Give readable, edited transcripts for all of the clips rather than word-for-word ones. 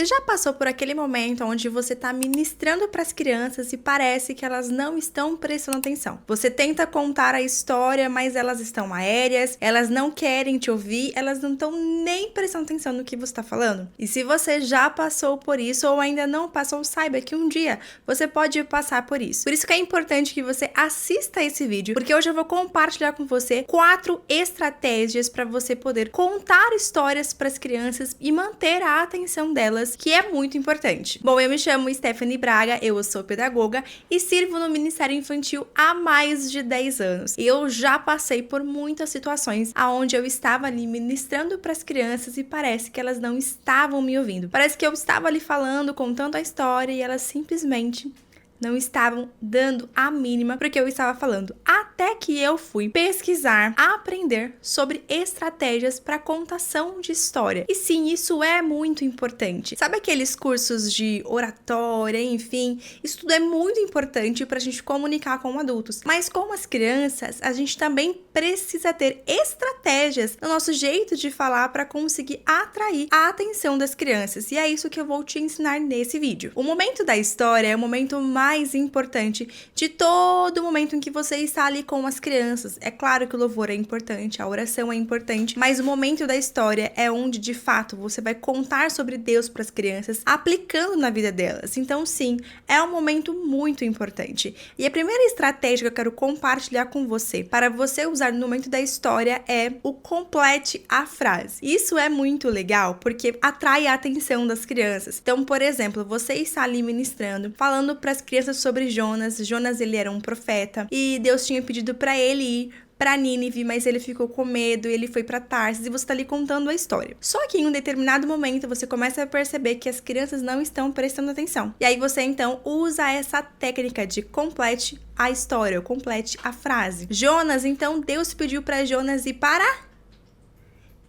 Você já passou por aquele momento onde você está ministrando para as crianças e parece que elas não estão prestando atenção? Você tenta contar a história, mas elas estão aéreas, elas não querem te ouvir, elas não estão nem prestando atenção no que você está falando? E se você já passou por isso ou ainda não passou, saiba que um dia você pode passar por isso. Por isso que é importante que você assista esse vídeo, porque hoje eu vou compartilhar com você 4 estratégias para você poder contar histórias para as crianças e manter a atenção delas, que é muito importante. Bom, eu me chamo Stephanie Braga, eu sou pedagoga e sirvo no Ministério Infantil há mais de 10 anos. E eu já passei por muitas situações onde eu estava ali ministrando para as crianças e parece que elas não estavam me ouvindo. Parece que eu estava ali falando, contando a história e elas simplesmente não estavam dando a mínima porque eu estava falando. Até que eu fui pesquisar, aprender sobre estratégias para contação de história. E sim, isso é muito importante. Sabe aqueles cursos de oratória, enfim, isso tudo é muito importante para a gente comunicar com adultos. Mas com as crianças, a gente também precisa ter estratégias no nosso jeito de falar para conseguir atrair a atenção das crianças. E é isso que eu vou te ensinar nesse vídeo. O momento da história é o momento mais importante de todo o momento em que você está ali com as crianças. É claro que o louvor é importante, a oração é importante, mas o momento da história é onde, de fato, você vai contar sobre Deus para as crianças, aplicando na vida delas. Então, sim, é um momento muito importante. E a primeira estratégia que eu quero compartilhar com você, para você usar no momento da história, é o complete a frase. Isso é muito legal, porque atrai a atenção das crianças. Então, por exemplo, você está ali ministrando, falando para as crianças sobre Jonas. Jonas, ele era um profeta e Deus tinha pedido para ele ir para Nínive, mas ele ficou com medo e ele foi para Tarsis e você tá ali contando a história. Só que em um determinado momento você começa a perceber que as crianças não estão prestando atenção. E aí você então usa essa técnica de complete a história, ou complete a frase. Jonas, então Deus pediu para Jonas ir para...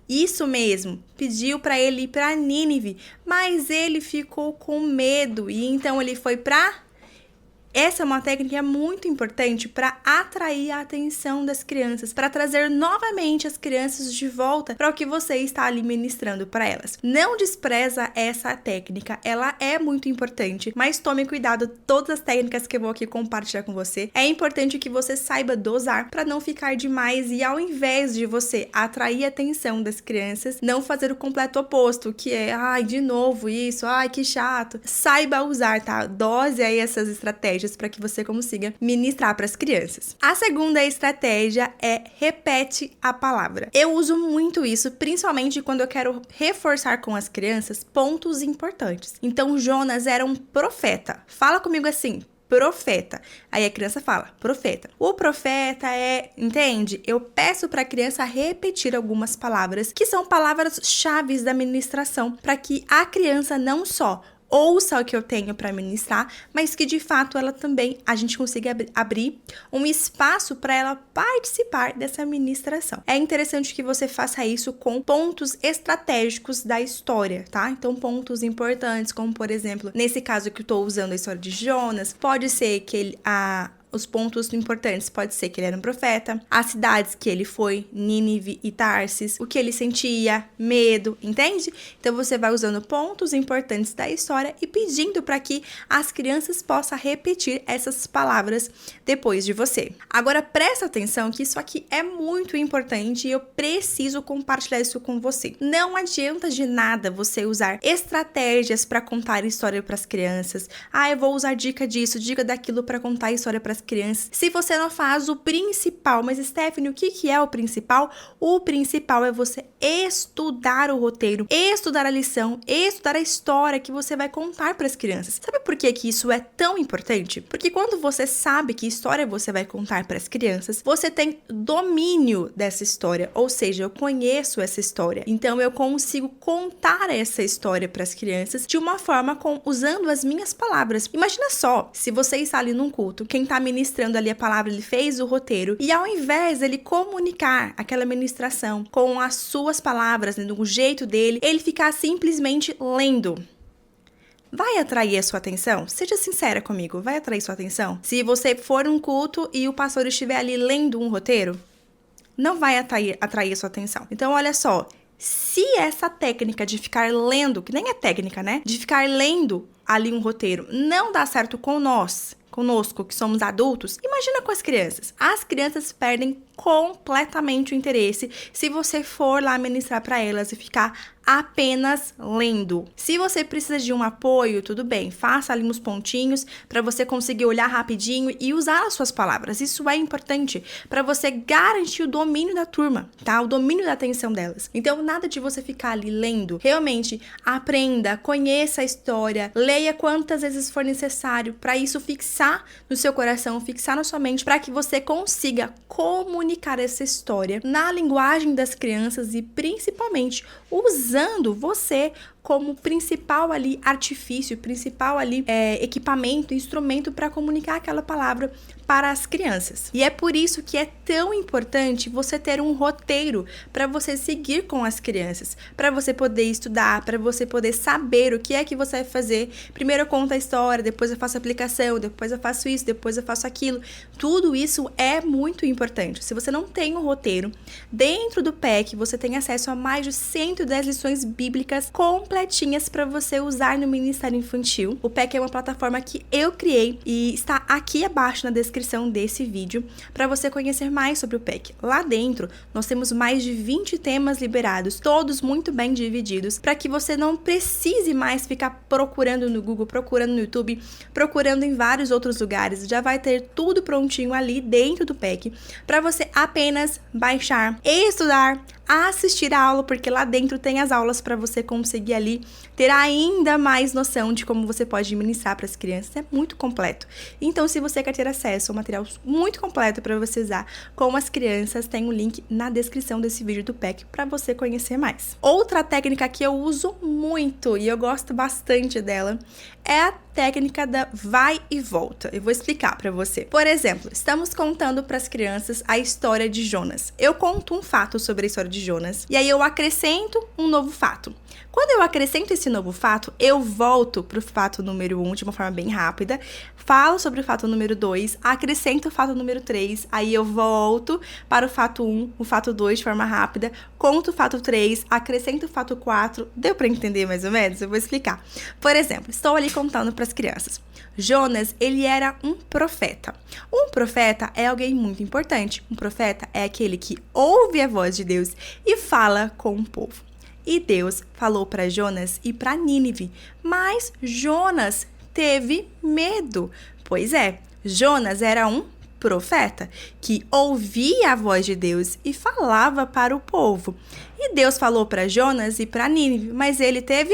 Isso mesmo, pediu para ele ir para Nínive, mas ele ficou com medo e então ele foi para... Essa é uma técnica muito importante para atrair a atenção das crianças, para trazer novamente as crianças de volta para o que você está ali ministrando para elas. Não despreza essa técnica, ela é muito importante, mas tome cuidado, todas as técnicas que eu vou aqui compartilhar com você, é importante que você saiba dosar para não ficar demais e ao invés de você atrair a atenção das crianças, não fazer o completo oposto, que é, ai, de novo isso, ai, que chato. Saiba usar, tá? Dose aí essas estratégias para que você consiga ministrar para as crianças. A segunda estratégia é repete a palavra. Eu uso muito isso, principalmente quando eu quero reforçar com as crianças pontos importantes. Então, Jonas era um profeta. Fala comigo assim, profeta. Aí a criança fala, profeta. O profeta é, entende? Eu peço para a criança repetir algumas palavras que são palavras-chave da ministração, para que a criança não só ouça o que eu tenho para ministrar, mas que de fato ela também, a gente consiga abrir um espaço para ela participar dessa ministração. É interessante que você faça isso com pontos estratégicos da história, tá? Então, pontos importantes, como por exemplo, nesse caso que eu estou usando a história de Jonas, pode ser que os pontos importantes pode ser que ele era um profeta, as cidades que ele foi, Nínive e Tarsis, o que ele sentia, medo, entende? Então você vai usando pontos importantes da história e pedindo para que as crianças possam repetir essas palavras depois de você. Agora presta atenção que isso aqui é muito importante e eu preciso compartilhar isso com você. Não adianta de nada você usar estratégias para contar história para as crianças. Eu vou usar dica disso, dica daquilo para contar a história para as crianças, se você não faz o principal. Mas Stephanie, o que é o principal? O principal é você estudar o roteiro, estudar a lição, estudar a história que você vai contar para as crianças. Sabe por que isso é tão importante? Porque quando você sabe que história você vai contar para as crianças, você tem domínio dessa história, ou seja, eu conheço essa história, então eu consigo contar essa história para as crianças de uma forma usando as minhas palavras. Imagina só, se você está ali num culto, quem está ministrando ali a palavra, ele fez o roteiro e ao invés dele comunicar aquela ministração com as suas palavras, né, do jeito dele, ele ficar simplesmente lendo. Vai atrair a sua atenção? Seja sincera comigo, vai atrair sua atenção? Se você for num culto e o pastor estiver ali lendo um roteiro, não vai atrair a sua atenção. Então, olha só, Se essa técnica de ficar lendo, que nem é técnica, né? De ficar lendo ali um roteiro não dá certo conosco, que somos adultos, imagina com as crianças. As crianças perdem completamente o interesse se você for lá ministrar para elas e ficar apenas lendo. Se você precisa de um apoio, tudo bem, faça ali uns pontinhos para você conseguir olhar rapidinho e usar as suas palavras. Isso é importante para você garantir o domínio da turma, tá? O domínio da atenção delas. Então, nada de você ficar ali lendo. Realmente, aprenda, conheça a história, leia quantas vezes for necessário para isso fixar no seu coração, fixar na sua mente, para que você consiga comunicar essa história na linguagem das crianças e principalmente usando você como principal ali artifício, principal ali equipamento, instrumento para comunicar aquela palavra para as crianças. E é por isso que é tão importante você ter um roteiro para você seguir com as crianças, para você poder estudar, para você poder saber o que é que você vai fazer. Primeiro eu conto a história, depois eu faço a aplicação, depois eu faço isso, depois eu faço aquilo. Tudo isso é muito importante. Se você não tem um roteiro, dentro do PEC você tem acesso a mais de 110 lições bíblicas completinhas para você usar no Ministério Infantil. O PEC é uma plataforma que eu criei e está aqui abaixo na descrição desse vídeo para você conhecer mais sobre o PEC. Lá dentro, nós temos mais de 20 temas liberados, todos muito bem divididos, para que você não precise mais ficar procurando no Google, procurando no YouTube, procurando em vários outros lugares. Já vai ter tudo prontinho ali dentro do PEC para você apenas baixar e estudar, assistir a aula, porque lá dentro tem as aulas para você conseguir ali ter ainda mais noção de como você pode ministrar para as crianças. É muito completo. Então, se você quer ter acesso a um material muito completo para você usar com as crianças, tem um link na descrição desse vídeo do PEC para você conhecer mais. Outra técnica que eu uso muito e eu gosto bastante dela é a técnica da vai e volta. Eu vou explicar para você. Por exemplo, estamos contando para as crianças a história de Jonas. Eu conto um fato sobre a história de Jonas e aí eu acrescento um novo fato. Quando eu acrescento esse novo fato, eu volto para o fato número 1 de uma forma bem rápida, falo sobre o fato número 2, acrescento o fato número 3, aí eu volto para o fato 1, o fato 2 de forma rápida, conto o fato 3, acrescento o fato 4. Deu para entender mais ou menos? Eu vou explicar. Por exemplo, estou ali contando para as crianças. Jonas, ele era um profeta. Um profeta é alguém muito importante. Um profeta é aquele que ouve a voz de Deus e fala com o povo. E Deus falou para Jonas e para Nínive, mas Jonas teve medo. Pois é, Jonas era um profeta que ouvia a voz de Deus e falava para o povo. E Deus falou para Jonas e para Nínive, mas ele teve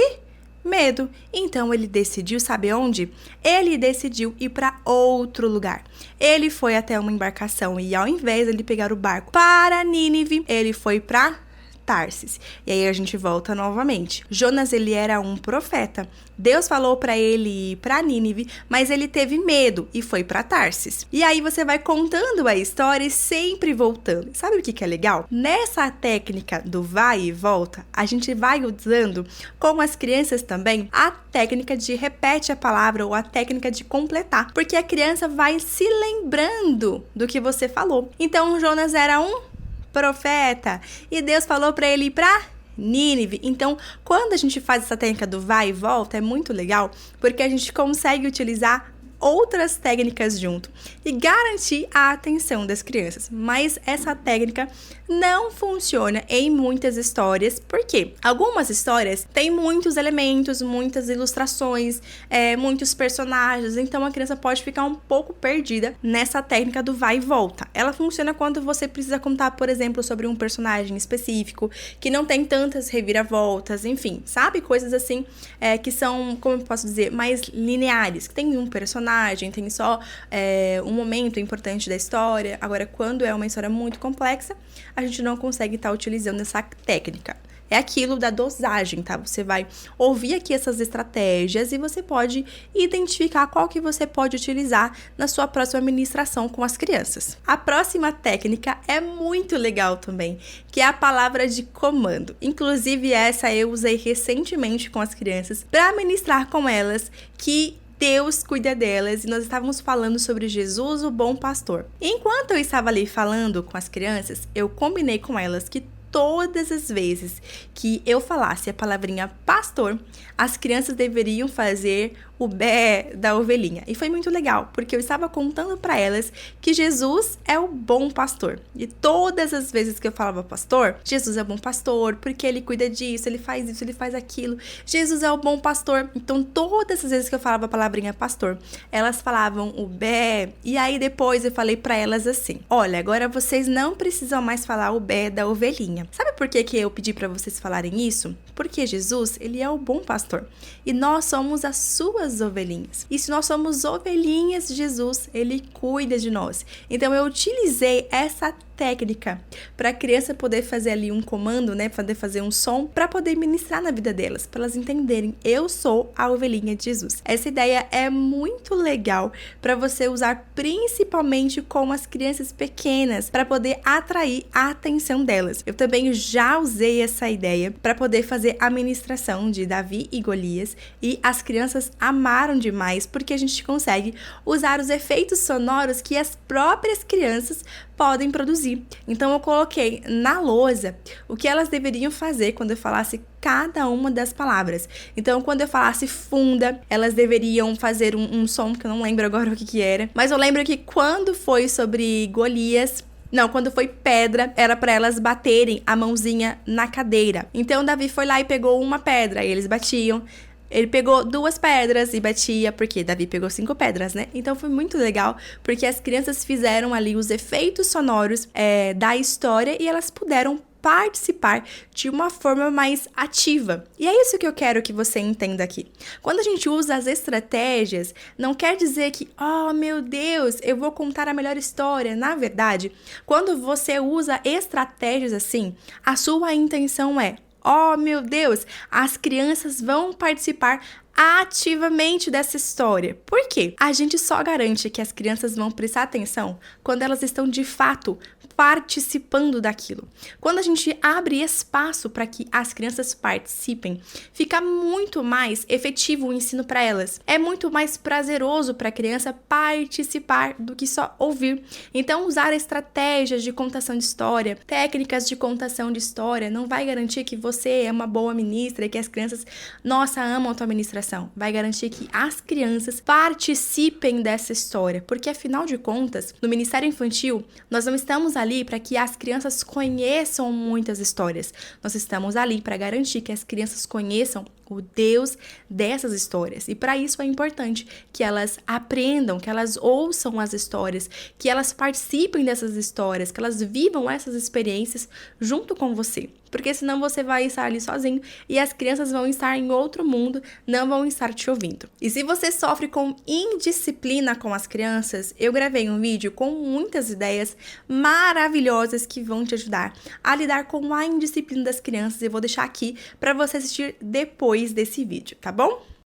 medo. Então ele decidiu, sabe onde? Ele decidiu ir para outro lugar. Ele foi até uma embarcação e ao invés de ele pegar o barco para Nínive, ele foi para Tarsis. E aí a gente volta novamente. Jonas, ele era um profeta. Deus falou para ele ir para Nínive, mas ele teve medo e foi para Tarsis. E aí você vai contando a história e sempre voltando. Sabe o que é legal? Nessa técnica do vai e volta, a gente vai usando com as crianças também a técnica de repete a palavra ou a técnica de completar, porque a criança vai se lembrando do que você falou. Então, Jonas era um profeta e Deus falou para ele ir para Nínive. Então, quando a gente faz essa técnica do vai e volta, é muito legal, porque a gente consegue utilizar outras técnicas junto e garantir a atenção das crianças. Mas essa técnica não funciona em muitas histórias, porque algumas histórias têm muitos elementos, muitas ilustrações, muitos personagens, então a criança pode ficar um pouco perdida nessa técnica do vai e volta. Ela funciona quando você precisa contar, por exemplo, sobre um personagem específico, que não tem tantas reviravoltas, enfim, sabe? Coisas assim que são, como eu posso dizer, mais lineares, que tem um personagem, tem só um momento importante da história. Agora, quando é uma história muito complexa, a gente não consegue estar utilizando essa técnica. É aquilo da dosagem, tá? Você vai ouvir aqui essas estratégias e você pode identificar qual que você pode utilizar na sua próxima ministração com as crianças. A próxima técnica é muito legal também, que é a palavra de comando. Inclusive, essa eu usei recentemente com as crianças para ministrar com elas que Deus cuida delas, e nós estávamos falando sobre Jesus, o bom pastor. Enquanto eu estava ali falando com as crianças, eu combinei com elas que todas as vezes que eu falasse a palavrinha pastor, as crianças deveriam fazer o bé da ovelhinha. E foi muito legal, porque eu estava contando para elas que Jesus é o bom pastor. E todas as vezes que eu falava pastor, Jesus é o bom pastor, porque ele cuida disso, ele faz isso, ele faz aquilo. Jesus é o bom pastor. Então, todas as vezes que eu falava a palavrinha pastor, elas falavam o bé. E aí depois eu falei para elas assim: olha, agora vocês não precisam mais falar o bé da ovelhinha. Sabe por que eu pedi para vocês falarem isso? Porque Jesus, ele é o bom pastor. E nós somos as suas ovelhinhas. E se nós somos ovelhinhas de Jesus, ele cuida de nós. Então eu utilizei essa técnica para a criança poder fazer ali um comando, né, poder fazer um som para poder ministrar na vida delas, para elas entenderem, eu sou a ovelhinha de Jesus. Essa ideia é muito legal para você usar principalmente com as crianças pequenas, para poder atrair a atenção delas. Eu também já usei essa ideia para poder fazer a ministração de Davi e Golias e as crianças amaram demais porque a gente consegue usar os efeitos sonoros que as próprias crianças podem produzir. Então eu coloquei na lousa o que elas deveriam fazer quando eu falasse cada uma das palavras. Então quando eu falasse funda, elas deveriam fazer um som que eu não lembro agora o que era, mas eu lembro que quando foi sobre Golias, quando foi pedra, era para elas baterem a mãozinha na cadeira. Então Davi foi lá e pegou uma pedra, e eles batiam. Ele pegou 2 pedras e batia, porque Davi pegou 5 pedras, né? Então foi muito legal, porque as crianças fizeram ali os efeitos sonoros da história e elas puderam participar de uma forma mais ativa. E é isso que eu quero que você entenda aqui. Quando a gente usa as estratégias, não quer dizer que, oh meu Deus, eu vou contar a melhor história. Na verdade, quando você usa estratégias assim, a sua intenção é: oh, meu Deus, as crianças vão participar ativamente dessa história. Por quê? A gente só garante que as crianças vão prestar atenção quando elas estão de fato participando daquilo. Quando a gente abre espaço para que as crianças participem, fica muito mais efetivo o ensino para elas. É muito mais prazeroso para a criança participar do que só ouvir. Então, usar estratégias de contação de história, técnicas de contação de história, não vai garantir que você é uma boa ministra e que as crianças, nossa, amam a tua ministração. Vai garantir que as crianças participem dessa história, porque afinal de contas, no Ministério Infantil, nós não estamos ali para que as crianças conheçam muitas histórias. Nós estamos ali para garantir que as crianças conheçam o Deus dessas histórias. E para isso é importante que elas aprendam, que elas ouçam as histórias, que elas participem dessas histórias, que elas vivam essas experiências junto com você. Porque senão você vai estar ali sozinho e as crianças vão estar em outro mundo, não vão estar te ouvindo. E se você sofre com indisciplina com as crianças, eu gravei um vídeo com muitas ideias maravilhosas que vão te ajudar a lidar com a indisciplina das crianças. Eu vou deixar aqui para você assistir depois desse vídeo, tá bom?